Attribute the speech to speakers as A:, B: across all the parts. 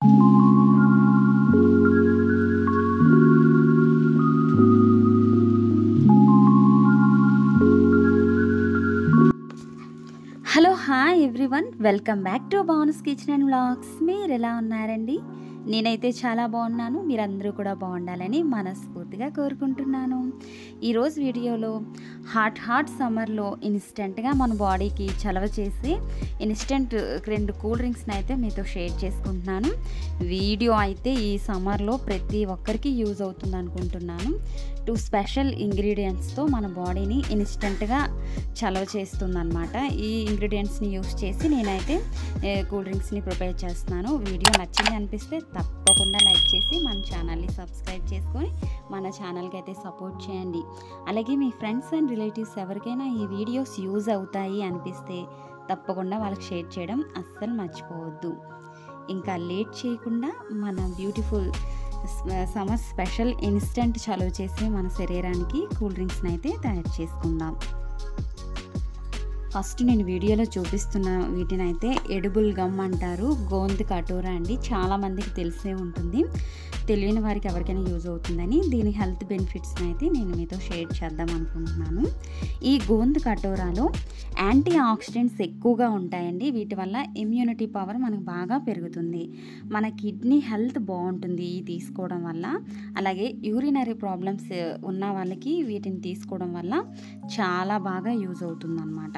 A: Hello hi everyone, welcome back to Bhanu's kitchen and vlogs. మీరు ఎలా ఉన్నారండి? నేనైతే చాలా బాగున్నాను. మీరందరూ కూడా బాగుండాలని మనస్ఫూర్తిగా కోరుకుంటున్నాను. ఈరోజు వీడియోలో హాట్ సమ్మర్లో ఇన్స్టెంట్గా మన బాడీకి చలవ చేసి ఇన్స్టెంట్ 2 కూల్ డ్రింక్స్ని అయితే మీతో షేర్ చేసుకుంటున్నాను. వీడియో అయితే ఈ సమ్మర్లో ప్రతి ఒక్కరికి యూజ్ అవుతుంది అనుకుంటున్నాను. 2 స్పెషల్ ఇంగ్రీడియంట్స్తో మన బాడీని ఇన్స్టెంట్గా చలవ చేస్తుందన్నమాట. ఈ ఇంగ్రీడియంట్స్ని యూస్ చేసి నేనైతే కూల్ డ్రింక్స్ని ప్రిపేర్ చేస్తున్నాను. వీడియో నచ్చింది అనిపిస్తే తప్పకుండా లైక్ చేసి మన ఛానల్ని సబ్స్క్రైబ్ చేసుకొని మన ఛానల్కి అయితే సపోర్ట్ చేయండి. అలాగే మీ ఫ్రెండ్స్ అండ్ రిలేటివ్స్ ఎవరికైనా ఈ వీడియోస్ యూజ్ అవుతాయి అనిపిస్తే తప్పకుండా వాళ్ళకి షేర్ చేయడం అస్సలు మర్చిపోవద్దు. ఇంకా లేట్ చేయకుండా మన బ్యూటిఫుల్ సమ్మర్ స్పెషల్ ఇన్స్టెంట్ చలువ చేసే మన శరీరానికి కూల్ డ్రింక్స్ని అయితే తయారు చేసుకుందాం. ఫస్ట్ నేను వీడియోలో చూపిస్తున్న వీటినైతే ఎడిబుల్ గమ్ అంటారు. గోంద్ కటోరా అండి. చాలామందికి తెలిసే ఉంటుంది. తెలియని వారికి ఎవరికైనా యూజ్ అవుతుందని దీని హెల్త్ బెనిఫిట్స్ని అయితే నేను మీతో షేర్ చేద్దాం అనుకుంటున్నాను. ఈ గోంద్ కటోరాలో యాంటీ ఆక్సిడెంట్స్ ఎక్కువగా ఉంటాయండి. వీటి వల్ల ఇమ్యూనిటీ పవర్ మనకు బాగా పెరుగుతుంది. మన కిడ్నీ హెల్త్ బాగుంటుంది ఈ తీసుకోవడం వల్ల. అలాగే యూరినరీ ప్రాబ్లమ్స్ ఉన్న వాళ్ళకి వీటిని తీసుకోవడం వల్ల చాలా బాగా యూజ్ అవుతుంది అన్నమాట.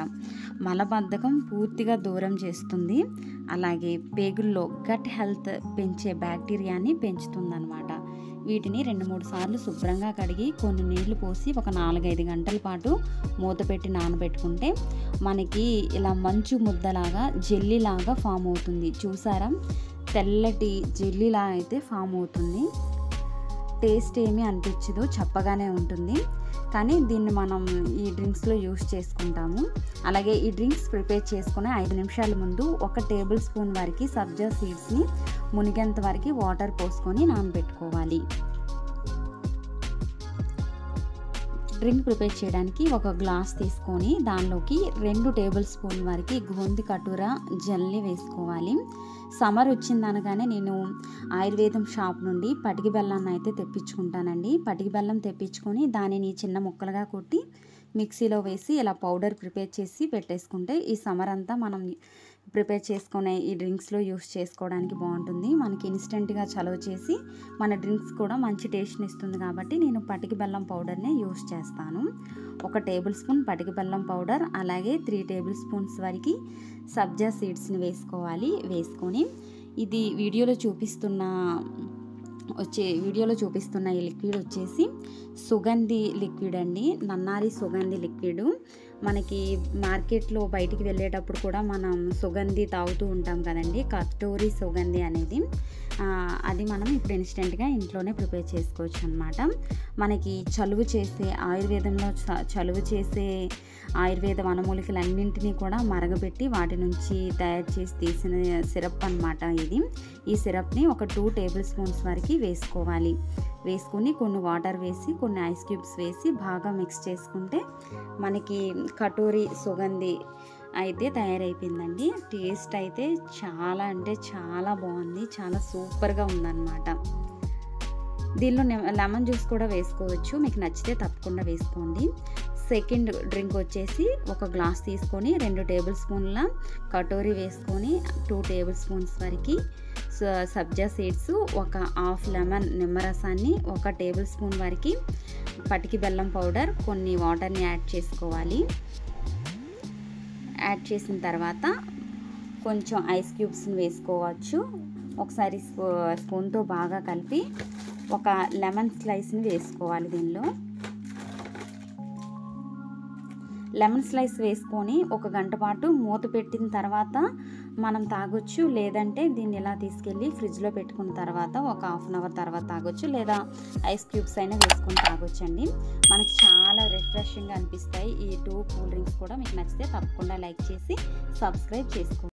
A: మలబద్ధకం పూర్తిగా దూరం చేస్తుంది. అలాగే పేగుల్లో గట్ హెల్త్ పెంచే బ్యాక్టీరియాని పెంచుతుంది అన్నమాట. వీటిని 2-3 సార్లు శుభ్రంగా కడిగి కొన్ని నీళ్లు పోసి ఒక 4-5 గంటల పాటు మూత పెట్టి నానబెట్టుకుంటే మనకి ఇలా మంచు ముద్దలాగా జెల్లీలాగా ఫామ్ అవుతుంది. చూసారా, తెల్లటి జెల్లీలా అయితే ఫామ్ అవుతుంది. టేస్ట్ ఏమీ అనిపించదు, చప్పగానే ఉంటుంది. కానీ దీన్ని మనం ఈ డ్రింక్స్లో యూస్ చేసుకుంటాము. అలాగే ఈ డ్రింక్స్ ప్రిపేర్ చేసుకునే 5 నిమిషాల ముందు 1 టేబుల్ స్పూన్ వరకు సబ్జా సీడ్స్ని మునిగేంత వరకు వాటర్ పోసుకొని నానబెట్టుకోవాలి. డ్రింక్ ప్రిపేర్ చేయడానికి ఒక గ్లాస్ తీసుకొని దానిలోకి 2 టేబుల్ స్పూన్ వరకు గోంద్ కటోరా జెల్ని వేసుకోవాలి. సమ్మర్ వచ్చిందనగానే నేను ఆయుర్వేదం షాప్ నుండి పటికి బెల్లాన్ని అయితే తెప్పించుకుంటానండి. పటికి బెల్లం తెప్పించుకొని దానిని చిన్న ముక్కలుగా కొట్టి మిక్సీలో వేసి ఇలా పౌడర్ ప్రిపేర్ చేసి పెట్టేసుకుంటే ఈ సమ్మర్ అంతా మనం ప్రిపేర్ చేసుకునే ఈ డ్రింక్స్లో యూస్ చేసుకోవడానికి బాగుంటుంది. మనకి ఇన్స్టెంట్గా చలవ చేసి మన డ్రింక్స్ కూడా మంచి టేస్ట్ని ఇస్తుంది. కాబట్టి నేను పటికి బెల్లం పౌడర్నే యూస్ చేస్తాను. 1 టేబుల్ స్పూన్ పటికి బెల్లం పౌడర్, అలాగే 3 టేబుల్ స్పూన్స్ వరకు సబ్జా సీడ్స్ని వేసుకోవాలి. వేసుకొని ఇది వీడియోలో చూపిస్తున్న ఈ లిక్విడ్ వచ్చేసి సుగంధి లిక్విడ్ అండి. నన్నారి సుగంధి లిక్విడ్. మనకి మార్కెట్లో బయటికి వెళ్ళేటప్పుడు కూడా మనం సుగంధి తాగుతూ ఉంటాం కదండి, కటోరీ సుగంధి అనేది. అది మనం ఇప్పుడు ఇన్స్టెంట్గా ఇంట్లోనే ప్రిపేర్ చేసుకోవచ్చు అన్నమాట. మనకి చలువ చేసే ఆయుర్వేదంలో చలువ చేసే ఆయుర్వేద వనమూలికలన్నింటినీ కూడా మరగబెట్టి వాటి నుంచి తయారు చేసి తీసిన సిరప్ అన్నమాట ఇది. ఈ సిరప్ని ఒక 2 టేబుల్ స్పూన్స్ వరకు వేసుకోవాలి. వేసుకుని కొన్ని వాటర్ వేసి కొన్ని ఐస్ క్యూబ్స్ వేసి బాగా మిక్స్ చేసుకుంటే మనకి కటోరీ సుగంధి అయితే తయారైపోయిందండి. టేస్ట్ అయితే చాలా అంటే చాలా బాగుంది, చాలా సూపర్గా ఉందన్నమాట. దీనిలో లెమన్ జ్యూస్ కూడా వేసుకోవచ్చు, మీకు నచ్చితే తప్పకుండా వేసుకోండి. సెకండ్ డ్రింక్ వచ్చేసి ఒక గ్లాస్ తీసుకొని 2 టేబుల్ స్పూన్ల కటోరీ వేసుకొని 2 టేబుల్ స్పూన్స్ వరకు సబ్జా సీడ్స్, ఒక హాఫ్ లెమన్ నిమ్మరసాన్ని, 1 టేబుల్ స్పూన్ వరకు పటికి బెల్లం పౌడర్, కొన్ని వాటర్ని యాడ్ చేసుకోవాలి. యాడ్ చేసిన తర్వాత కొంచెం ఐస్ క్యూబ్స్ని వేసుకోవచ్చు. ఒకసారి స్పూన్తో బాగా కలిపి ఒక లెమన్ స్లైస్ని వేసుకోవాలి. దీనిలో లెమన్ స్లైస్ వేసుకొని 1 గంట పాటు మూత పెట్టిన తర్వాత మనం తాగొచ్చు. లేదంటే దీన్ని ఇలా తీసుకెళ్ళి ఫ్రిడ్జ్లో పెట్టుకున్న తర్వాత ఒక హాఫ్ అన్ అవర్ తర్వాత తాగొచ్చు, లేదా ఐస్ క్యూబ్స్ అయినా వేసుకొని తాగొచ్చు అండి. మనకి చాలా రిఫ్రెషింగ్గా అనిపిస్తాయి ఈ 2 కూల్ డ్రింక్స్ కూడా. మీకు నచ్చితే తప్పకుండా లైక్ చేసి సబ్స్క్రైబ్ చేసుకోండి.